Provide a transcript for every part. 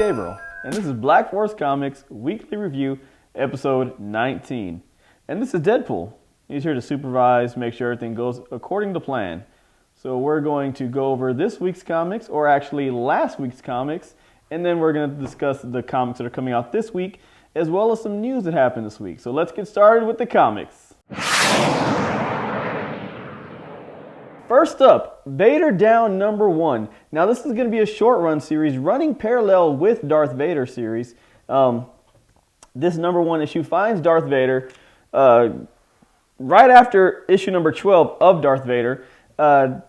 Gabriel, and this is Black Force Comics Weekly Review, episode 19. And this is Deadpool. He's here to supervise, make sure everything goes according to plan. So we're going to go over this week's comics, or actually last week's comics, and then we're going to discuss the comics that are coming out this week, as well as some news that happened this week. So let's get started with the comics. First up, Bator Down #1. Now this is going to be a short run series running parallel with Darth Vader series. This #1 issue finds Darth Vader right after issue number 12 of Darth Vader,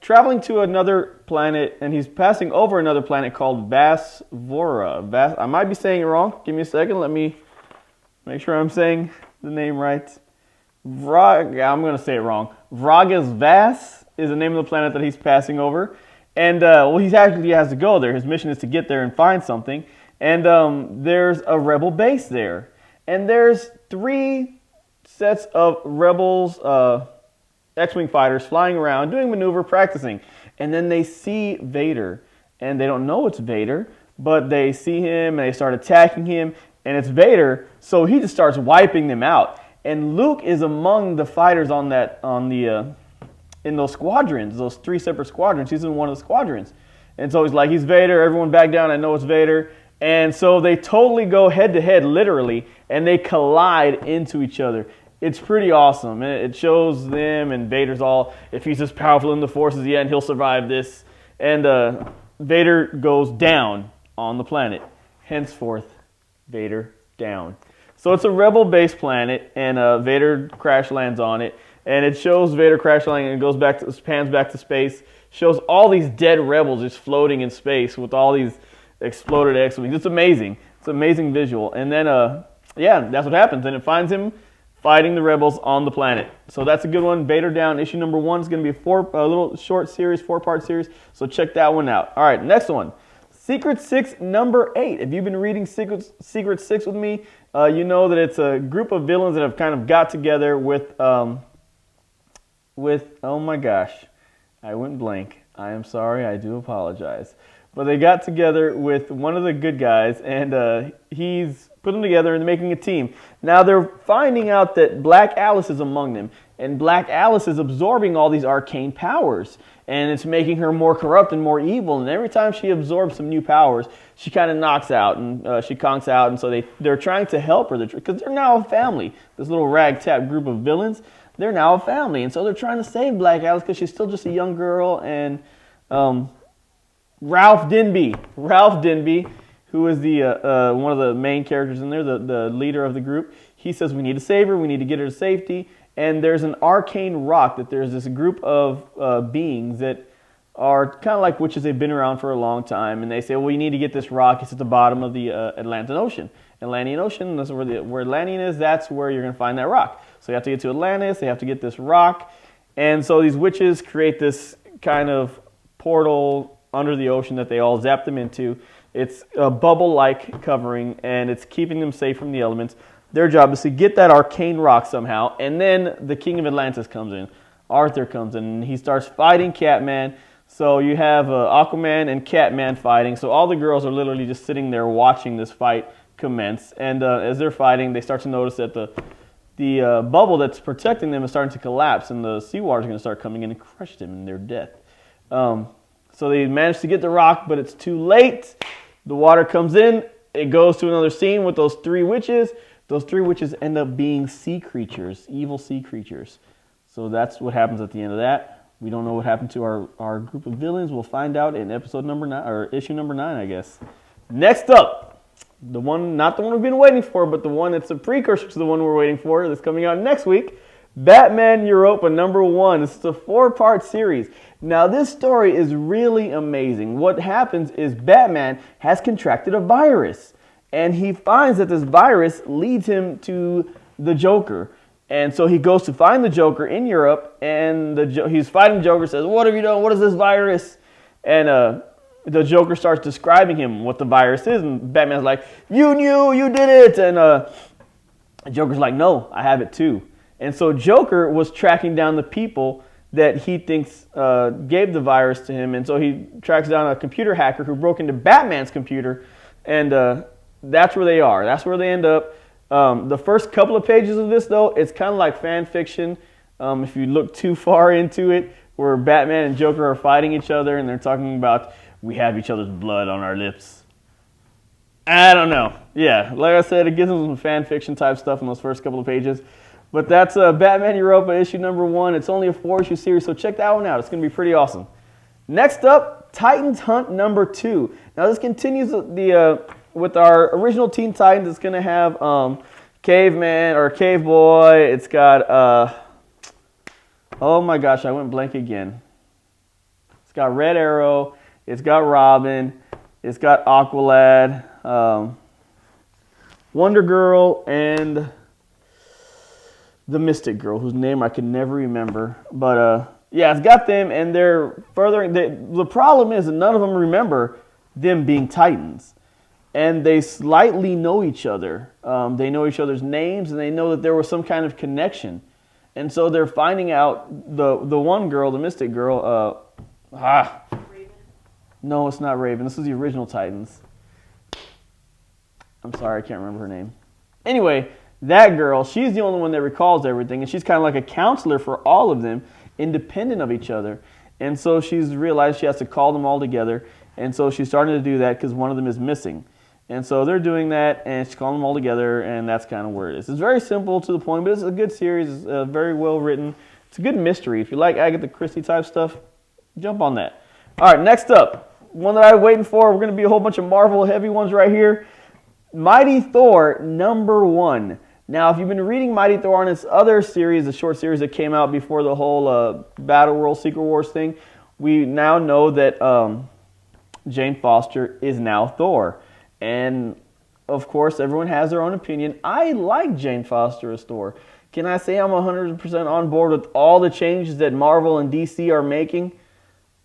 traveling to another planet, and he's passing over another planet called Vasvora. I might be saying it wrong. Give me a second. Let me make sure I'm saying the name right. I'm going to say it wrong. Vragas is the name of the planet that he's passing over. And, he actually has to go there. His mission is to get there and find something. And there's a rebel base there. And there's 3 sets of rebels, X-Wing fighters flying around, doing maneuver, practicing. And then they see Vader. And they don't know it's Vader, but they see him and they start attacking him. And it's Vader, so he just starts wiping them out. And Luke is among the fighters in those squadrons, those 3 separate squadrons. He's in one of the squadrons. And so he's like, he's Vader, everyone back down, I know it's Vader. And so they totally go head-to-head, literally, and they collide into each other. It's pretty awesome. It shows them, and Vader's all, if he's as powerful in the Force as and he'll survive this. And Vader goes down on the planet. Henceforth, Vader down. So it's a rebel-based planet, and Vader crash lands on it. And it shows Vader crash landing and goes back to, pans back to space. Shows all these dead rebels just floating in space with all these exploded X-Wings. It's amazing. It's an amazing visual. And then, that's what happens. And it finds him fighting the rebels on the planet. So that's a good one. Bator Down, issue #1 is going to be a little short series, 4-part series. So check that one out. All right, next one. Secret Six #8. If you've been reading Secret Six with me, you know that it's a group of villains that have kind of got together with oh my gosh, I went blank. I am sorry, I do apologize. But they got together with one of the good guys, and he's put them together and making a team. Now they're finding out that Black Alice is among them, and Black Alice is absorbing all these arcane powers, and it's making her more corrupt and more evil. And every time she absorbs some new powers, she kind of knocks out, and she conks out. And so they're trying to help her, because they're now a family. This little ragtag group of villains, they're now a family, and so they're trying to save Black Alice because she's still just a young girl. And Ralph Denby, who is the one of the main characters in there, the leader of the group, he says we need to save her, we need to get her to safety. And there's an arcane rock that there's this group of beings that are kind of like witches. They've been around for a long time, and they say, well, you need to get this rock. It's at the bottom of the Atlantean Ocean. That's where Atlantean is. That's where you're going to find that rock. So you have to get to Atlantis. They have to get this rock. And so these witches create this kind of portal under the ocean that they all zap them into. It's a bubble-like covering, and it's keeping them safe from the elements. Their job is to get that arcane rock somehow, and then the King of Atlantis comes in. Arthur comes in, and he starts fighting Catman. So you have Aquaman and Catman fighting. So all the girls are literally just sitting there watching this fight commence. And as they're fighting, they start to notice that the bubble that's protecting them is starting to collapse, and the seawater is going to start coming in and crush them in their death. So they manage to get the rock, but it's too late. The water comes in. It goes to another scene with those 3 witches. Those 3 witches end up being sea creatures, evil sea creatures. So that's what happens at the end of that. We don't know what happened to our group of villains. We'll find out in episode number 9, or issue number 9, I guess. Next up, not the one we've been waiting for, but the one that's a precursor to the one we're waiting for that's coming out next week. Batman Europa #1. This is a 4-part series. Now this story is really amazing. What happens is Batman has contracted a virus, and he finds that this virus leads him to the Joker. And so he goes to find the Joker in Europe, and he's fighting the Joker, says, what have you done? What is this virus? And the Joker starts describing him what the virus is, and Batman's like, you knew, you did it. And the Joker's like, no, I have it too. And so Joker was tracking down the people that he thinks gave the virus to him. And so he tracks down a computer hacker who broke into Batman's computer And that's where they are. That's where they end up. The first couple of pages of this, though, it's kind of like fan fiction. If you look too far into it, where Batman and Joker are fighting each other and they're talking about, we have each other's blood on our lips. I don't know. Yeah, like I said, it gives them some fan fiction type stuff in those first couple of pages. But that's Batman Europa issue number 1. It's only a 4-issue series, so check that one out. It's going to be pretty awesome. Next up, Titans Hunt number 2. Now this continues with our original Teen Titans. It's going to have Caveman or Cave Boy. It's got, oh my gosh, I went blank again. It's got Red Arrow. It's got Robin. It's got Aqualad, Wonder Girl, and the Mystic Girl, whose name I can never remember. But yeah, it's got them, and they're furthering. The problem is that none of them remember them being Titans, and they slightly know each other. They know each other's names, and they know that there was some kind of connection, and so they're finding out. The one girl, the Mystic Girl, Raven. No, it's not Raven. This is the original Titans. I'm sorry, I can't remember her name. Anyway, that girl, she's the only one that recalls everything, and she's kind of like a counselor for all of them, independent of each other. And so she's realized she has to call them all together, and so she's starting to do that because one of them is missing. And so they're doing that, and she's calling them all together, and that's kind of where it is. It's very simple to the point, but it's a good series. It's very well written. It's a good mystery. If you like Agatha Christie type stuff, jump on that. All right, next up, one that I was waiting for. We're going to be a whole bunch of Marvel heavy ones right here. Mighty Thor number 1. Now, if you've been reading Mighty Thor on its other series, the short series that came out before the whole Battle World Secret Wars thing, we now know that Jane Foster is now Thor. And, of course, everyone has their own opinion. I like Jane Foster as Thor. Can I say I'm 100% on board with all the changes that Marvel and DC are making?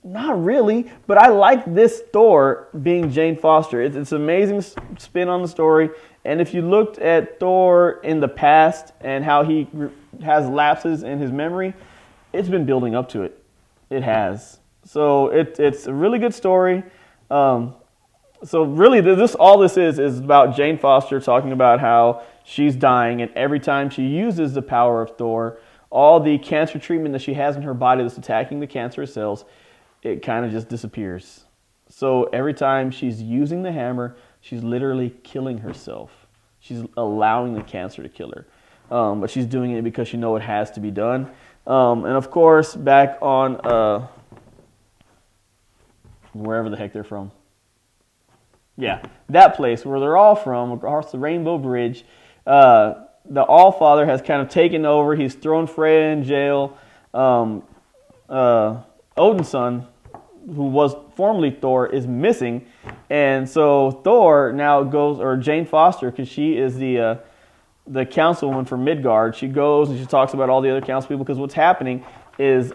Not really, but I like this Thor being Jane Foster. It's an amazing spin on the story. And if you looked at Thor in the past and how he has lapses in his memory, it's been building up to it. It has. So it's a really good story. So really, all this is about Jane Foster talking about how she's dying, and every time she uses the power of Thor, all the cancer treatment that she has in her body that's attacking the cancerous cells, it kind of just disappears. So every time she's using the hammer, she's literally killing herself. She's allowing the cancer to kill her. But she's doing it because she knows it has to be done. And of course, back on wherever the heck they're from. Yeah, that place where they're all from, across the Rainbow Bridge. The Allfather has kind of taken over. He's thrown Freya in jail. Odin's son, who was formerly Thor, is missing, and so Thor now goes, or Jane Foster, because she is the councilwoman for Midgard. She goes and she talks about all the other council people, because what's happening is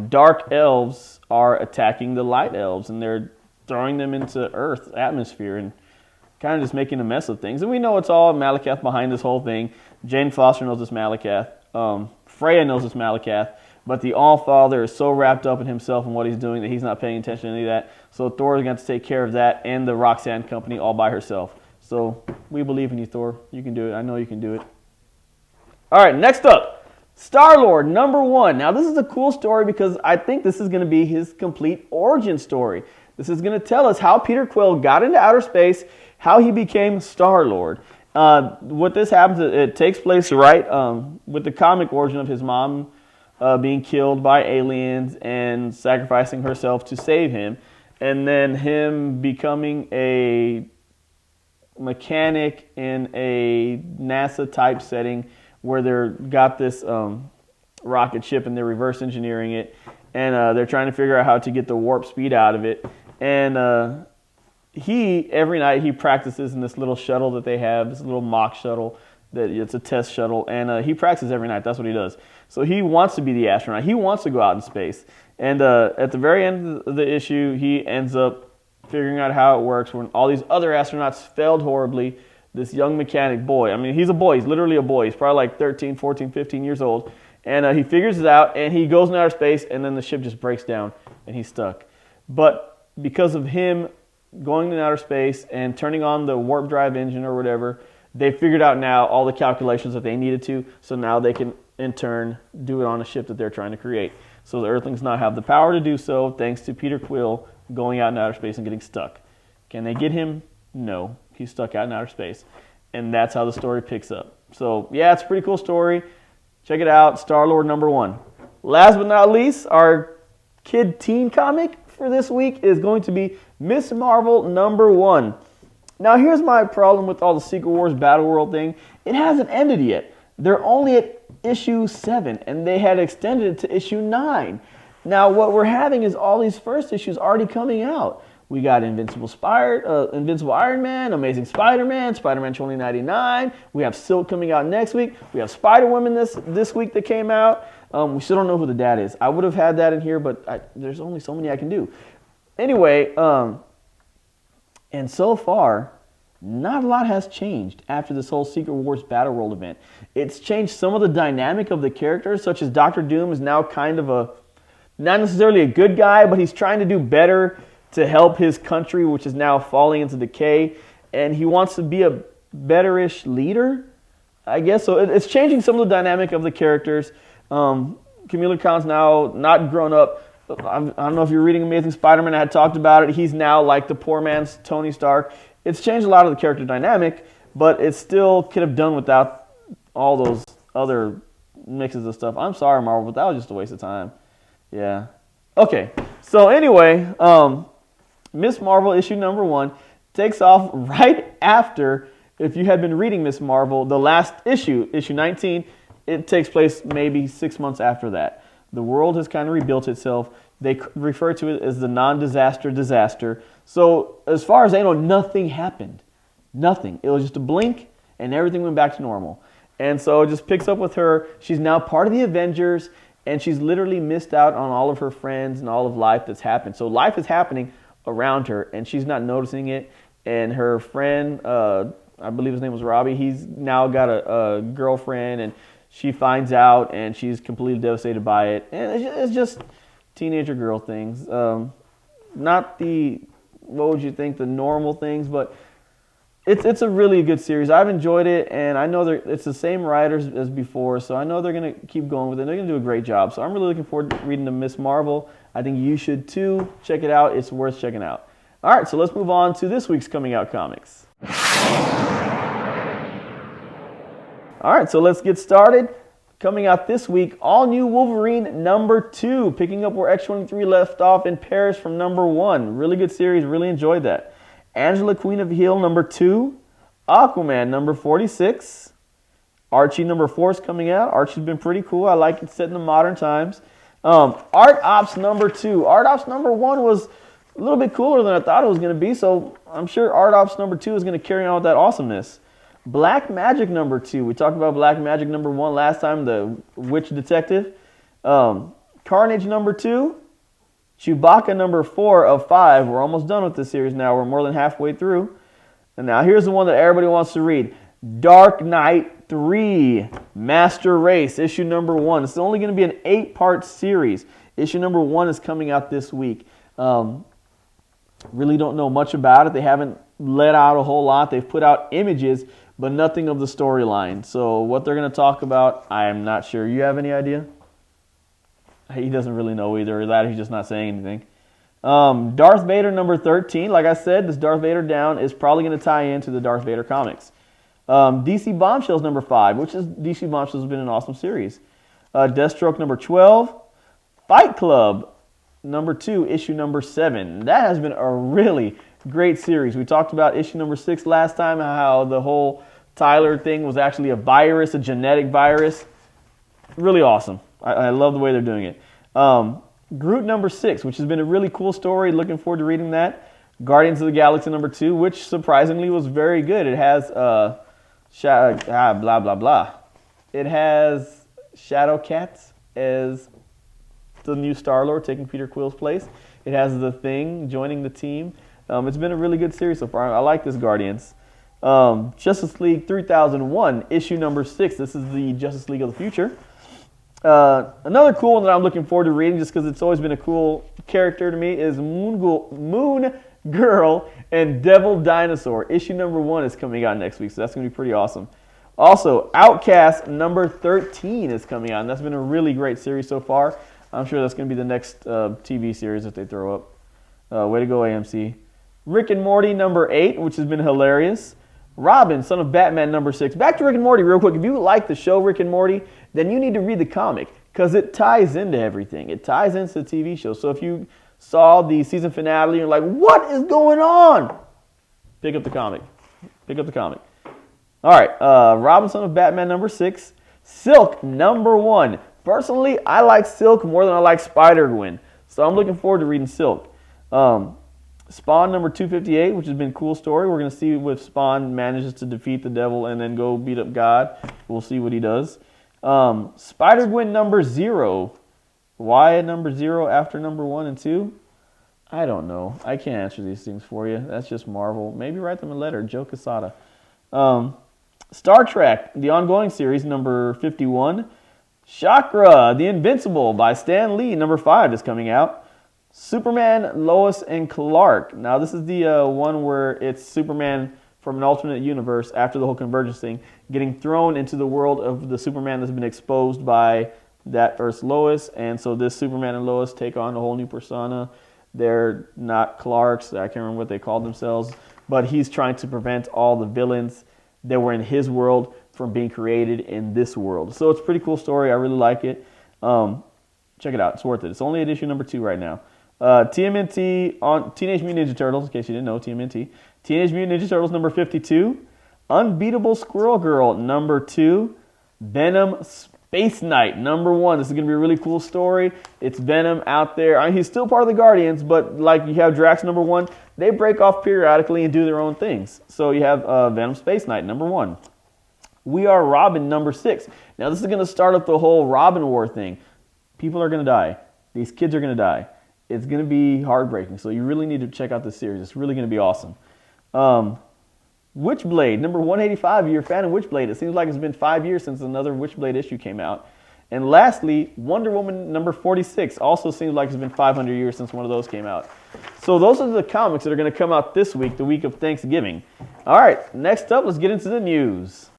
dark elves are attacking the light elves, and they're throwing them into Earth's atmosphere and kind of just making a mess of things. And we know it's all Malakath behind this whole thing. Jane Foster knows it's Malakath. Freya knows it's Malakath. But the Allfather is so wrapped up in himself and what he's doing that he's not paying attention to any of that. So Thor's going to take care of that and the Roxanne Company all by herself. So we believe in you, Thor. You can do it. I know you can do it. All right, next up, Star-Lord number 1. Now this is a cool story because I think this is going to be his complete origin story. This is going to tell us how Peter Quill got into outer space, how he became Star-Lord. What this happens, it takes place right with the comic origin of his mom being killed by aliens and sacrificing herself to save him, and then him becoming a mechanic in a NASA type setting where they're got this rocket ship and they're reverse engineering it, and they're trying to figure out how to get the warp speed out of it. And every night he practices in this little shuttle that they have, this little mock shuttle. That it's a test shuttle, and he practices every night. That's what he does. So he wants to be the astronaut. He wants to go out in space. And at the very end of the issue, he ends up figuring out how it works when all these other astronauts failed horribly. This young mechanic boy, I mean, he's a boy. He's literally a boy. He's probably like 13, 14, 15 years old. And he figures it out, and he goes in outer space, and then the ship just breaks down, and he's stuck. But because of him going in outer space and turning on the warp drive engine or whatever. They figured out now all the calculations that they needed to, so now they can in turn do it on a ship that they're trying to create. So the Earthlings now have the power to do so thanks to Peter Quill going out in outer space and getting stuck. Can they get him? No. He's stuck out in outer space. And that's how the story picks up. So yeah, it's a pretty cool story. Check it out, Star-Lord #1. Last but not least, our kid teen comic for this week is going to be Miss Marvel #1. Now here's my problem with all the Secret Wars Battle World thing. It hasn't ended yet. They're only at issue 7, and they had extended it to issue 9. Now what we're having is all these first issues already coming out. We got Invincible Iron Man, Amazing Spider-Man, Spider-Man 2099. We have Silk coming out next week. We have Spider-Woman this week that came out. We still don't know who the dad is. I would have had that in here, but there's only so many I can do. Anyway, and so far, not a lot has changed after this whole Secret Wars Battle World event. It's changed some of the dynamic of the characters, such as Doctor Doom is now kind of not necessarily a good guy, but he's trying to do better to help his country, which is now falling into decay, and he wants to be a better-ish leader, I guess. So it's changing some of the dynamic of the characters. Kamala Khan's now not grown up. I don't know if you're reading Amazing Spider-Man. I had talked about it. He's now like the poor man's Tony Stark. It's changed a lot of the character dynamic, but it still could have done without all those other mixes of stuff. I'm sorry, Marvel, but that was just a waste of time. Yeah. Okay. So anyway, Miss Marvel issue #1 takes off right after, if you had been reading Miss Marvel, the last issue, issue 19, it takes place maybe 6 months after that. The world has kind of rebuilt itself. They refer to it as the non-disaster disaster. So as far as they know, nothing happened. Nothing. It was just a blink and everything went back to normal. And so it just picks up with her. She's now part of the Avengers, and she's literally missed out on all of her friends and all of life that's happened. So life is happening around her, and she's not noticing it. And her friend, I believe his name was Robbie, he's now got a girlfriend, and she finds out, and she's completely devastated by it. And it's just teenager girl things. Not the, what would you think, the normal things, but it's a really good series. I've enjoyed it, and I know it's the same writers as before, so I know they're going to keep going with it. They're going to do a great job. So I'm really looking forward to reading the Miss Marvel. I think you should too. Check it out. It's worth checking out. All right, so let's move on to this week's coming out comics. All right, so let's get started. Coming out this week, all new Wolverine #2, picking up where X-23 left off in Paris from #1. Really good series, really enjoyed that. Angela Queen of Hill #2, Aquaman #46, Archie #4 is coming out. Archie's been pretty cool. I like it set in the modern times. Art Ops #2. Art Ops #1 was a little bit cooler than I thought it was going to be, so I'm sure Art Ops #2 is going to carry on with that awesomeness. Black Magic #2. We talked about Black Magic #1 last time, the witch detective. Carnage #2. Chewbacca #4 of 5. We're almost done with this series now. We're more than halfway through. And now here's the one that everybody wants to read. Dark Knight 3. Master Race, issue #1. It's only going to be an 8-part series. Issue #1 is coming out this week. Really don't know much about it. They haven't let out a whole lot. They've put out images, but nothing of the storyline. So what they're going to talk about, I am not sure. You have any idea? He doesn't really know either. That he's just not saying anything. Darth Vader #13. Like I said, this Darth Vader down is probably going to tie into the Darth Vader comics. DC Bombshells #5, which is DC Bombshells has been an awesome series. Deathstroke #12. Fight Club #2, issue #7. That has been a really great series. We talked about issue #6 last time, how the whole Tyler thing was actually a virus, a genetic virus. Really awesome. I love the way they're doing it. Groot #6, which has been a really cool story. Looking forward to reading that. Guardians of the Galaxy #2, which surprisingly was very good. It has blah blah blah. It has Shadowcat as the new Star-Lord taking Peter Quill's place. It has The Thing joining the team. It's been a really good series so far. I like this Guardians. Justice League 3001, issue #6. This is the Justice League of the future. Another cool one that I'm looking forward to reading, just because it's always been a cool character to me, is Moon Girl, and Devil Dinosaur. Issue number 1 is coming out next week, so that's going to be pretty awesome. Also, Outcast number 13 is coming out, and that's been a really great series so far. I'm sure that's going to be the next TV series that they throw up. Way to go, AMC. Rick and Morty number 8, which has been hilarious. Robin, Son of Batman number 6. Back to Rick and Morty real quick. If you like the show Rick and Morty, then you need to read the comic because it ties into everything. It ties into the TV show. So if you saw the season finale and you're like, what is going on? Pick up the comic. Pick up the comic. All right, Robin, Son of Batman number 6. Silk number 1. Personally, I like Silk more than I like Spider-Gwen. So I'm looking forward to reading Silk. Spawn number 258, which has been a cool story. We're going to see if Spawn manages to defeat the devil and then go beat up God. We'll see what he does. Spider-Gwen number 0. Why number 0 after number 1 and 2? I don't know. I can't answer these things for you. That's just Marvel. Maybe write them a letter. Joe Quesada. Star Trek, the ongoing series, number 51. Chakra, The Invincible by Stan Lee, number 5 is coming out. Superman, Lois, and Clark. Now, this is the one where it's Superman from an alternate universe after the whole convergence thing, getting thrown into the world of the Superman that's been exposed by that Earth's Lois. And so this Superman and Lois take on a whole new persona. They're not Clarks. I can't remember what they called themselves. But he's trying to prevent all the villains that were in his world from being created in this world. So it's a pretty cool story. I really like it. Check it out. It's worth it. It's only at issue number 2 right now. TMNT on Teenage Mutant Ninja Turtles, in case you didn't know, TMNT. Teenage Mutant Ninja Turtles number 52. Unbeatable Squirrel Girl number 2. Venom Space Knight number 1. This is going to be a really cool story. It's Venom out there. I mean, he's still part of the Guardians, but like you have Drax number 1, they break off periodically and do their own things. So you have Venom Space Knight number 1. We Are Robin number 6. Now this is going to start up the whole Robin War thing. People are going to die. These kids are going to die. It's going to be heartbreaking. So you really need to check out this series. It's really going to be awesome. Witchblade number 185. If you're a fan of Witchblade, it seems like it's been 5 years since another Witchblade issue came out. And lastly, Wonder Woman number 46. Also seems like it's been 500 years since one of those came out. So those are the comics that are going to come out this week, the week of Thanksgiving. All right, next up, let's get into the news.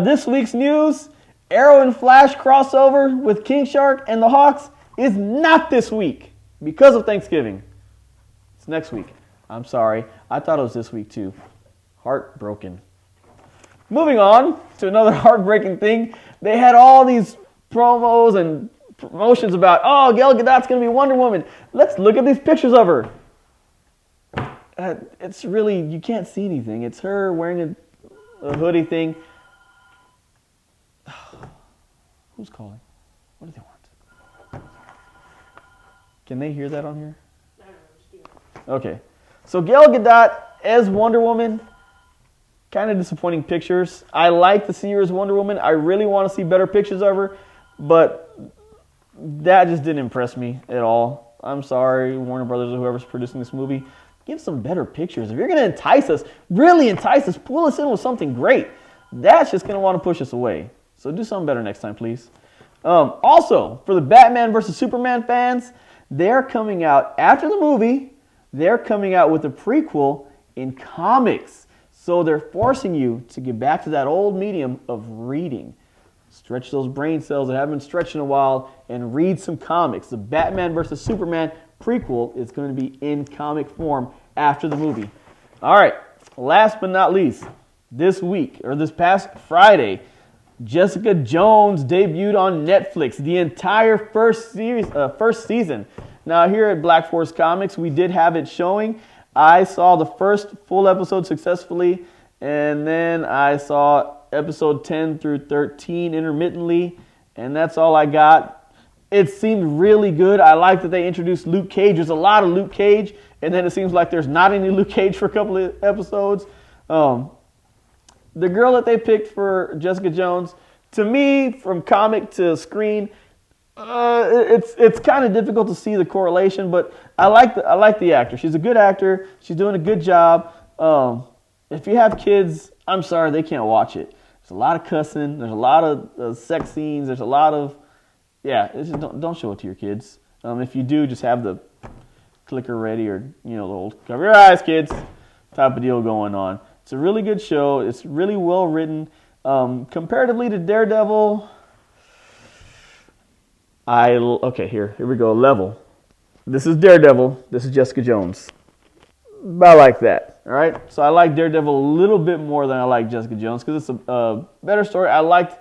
This week's news, Arrow and Flash crossover with King Shark and the Hawks is not this week because of Thanksgiving. It's next week. I'm sorry. I thought it was this week too. Heartbroken. Moving on to another heartbreaking thing. They had all these promos and promotions about, oh, Gal Gadot's going to be Wonder Woman. Let's look at these pictures of her. It's really, you can't see anything. It's her wearing a hoodie thing. Who's calling? What do they want? Can they hear that on here? Okay. So Gal Gadot as Wonder Woman, kind of disappointing pictures. I like to see her as Wonder Woman. I really want to see better pictures of her, but that just didn't impress me at all. I'm sorry, Warner Brothers or whoever's producing this movie. Give some better pictures. If you're going to entice us, really entice us, pull us in with something great, that's just going to want to push us away. So do something better next time, please. Also, for the Batman vs. Superman fans, they're coming out, after the movie, they're coming out with a prequel in comics. So they're forcing you to get back to that old medium of reading. Stretch those brain cells that haven't been stretched in a while and read some comics. The Batman vs. Superman prequel is going to be in comic form after the movie. All right, last but not least, this week, or this past Friday, Jessica Jones debuted on Netflix, the entire first season. Now here at Black Force Comics, we did have it showing. I saw the first full episode successfully, and then I saw episode 10 through 13 intermittently, and that's all I got. It seemed really good. I like that they introduced Luke Cage. There's a lot of Luke Cage, and then it seems like there's not any Luke Cage for a couple of episodes. The girl that they picked for Jessica Jones, to me, from comic to screen, it's kind of difficult to see the correlation, but I like the actor. She's a good actor. She's doing a good job. If you have kids, I'm sorry, they can't watch it. There's a lot of cussing. There's a lot of sex scenes. There's a lot of Yeah, don't show it to your kids. If you do, just have the clicker ready, or the old cover your eyes, kids type of deal going on. It's a really good show. It's really well written. Comparatively to Daredevil, okay, here we go. Level. This is Daredevil. This is Jessica Jones. About like that. All right. So I like Daredevil a little bit more than I like Jessica Jones because it's a better story. I liked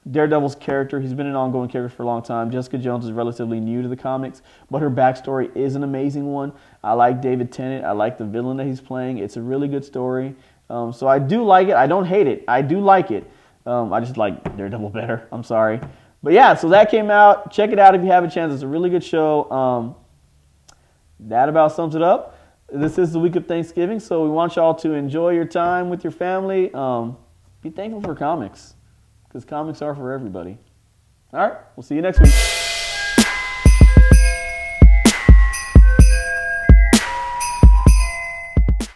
Daredevil's character. He's been an ongoing character for a long time. Jessica Jones is relatively new to the comics, but her backstory is an amazing one. I like David Tennant. I like the villain that he's playing. It's a really good story. So I do like it. I don't hate it. I do like it. I just like Daredevil better. I'm sorry. But yeah, so that came out. Check it out if you have a chance. It's a really good show. That about sums it up. This is the week of Thanksgiving, so we want y'all to enjoy your time with your family. Be thankful for comics, because comics are for everybody. All right, we'll see you next week.